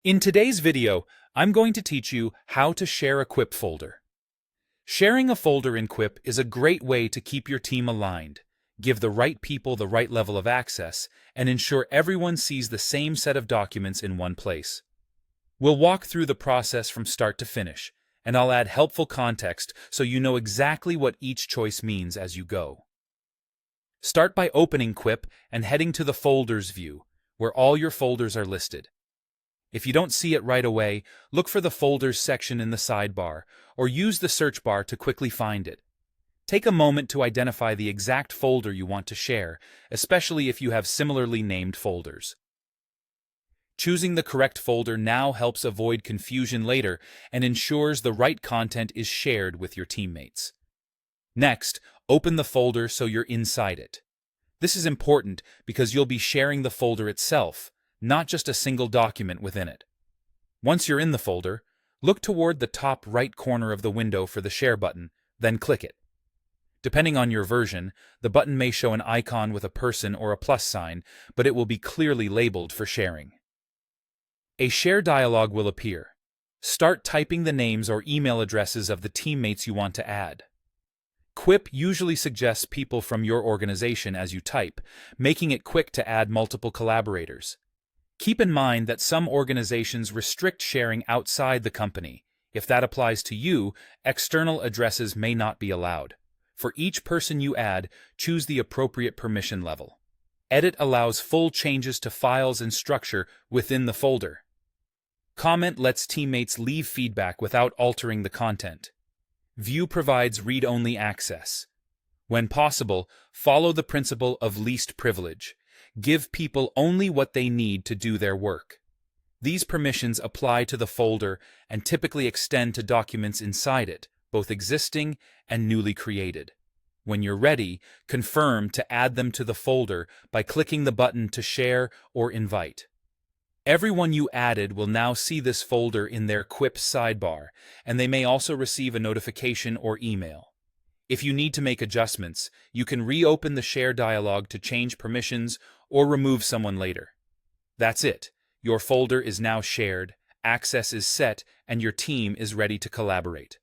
In today's video, I'm going to teach you how to share a Quip folder. Sharing a folder in Quip is a great way to keep your team aligned, give the right people the right level of access, and ensure everyone sees the same set of documents in one place. We'll walk through the process from start to finish, and I'll add helpful context so you know exactly what each choice means as you go. Start by opening Quip and heading to the Folders view, where all your folders are listed. If you don't see it right away, look for the Folders section in the sidebar, or use the search bar to quickly find it. Take a moment to identify the exact folder you want to share, especially if you have similarly named folders. Choosing the correct folder now helps avoid confusion later and ensures the right content is shared with your teammates. Next, open the folder so you're inside it. This is important because you'll be sharing the folder itself, not just a single document within it. Once you're in the folder, look toward the top right corner of the window for the Share button, then click it. Depending on your version, the button may show an icon with a person or a plus sign, but it will be clearly labeled for sharing. A Share dialog will appear. Start typing the names or email addresses of the teammates you want to add. Quip usually suggests people from your organization as you type, making it quick to add multiple collaborators. Keep in mind that some organizations restrict sharing outside the company. If that applies to you, external addresses may not be allowed. For each person you add, choose the appropriate permission level. Edit allows full changes to files and structure within the folder. Comment lets teammates leave feedback without altering the content. View provides read-only access. When possible, follow the principle of least privilege. Give people only what they need to do their work. These permissions apply to the folder and typically extend to documents inside it, both existing and newly created. When you're ready, confirm to add them to the folder by clicking the button to share or invite. Everyone you added will now see this folder in their Quip sidebar, and they may also receive a notification or email. If you need to make adjustments, you can reopen the Share dialog to change permissions or remove someone later. That's it. Your folder is now shared, access is set, and your team is ready to collaborate.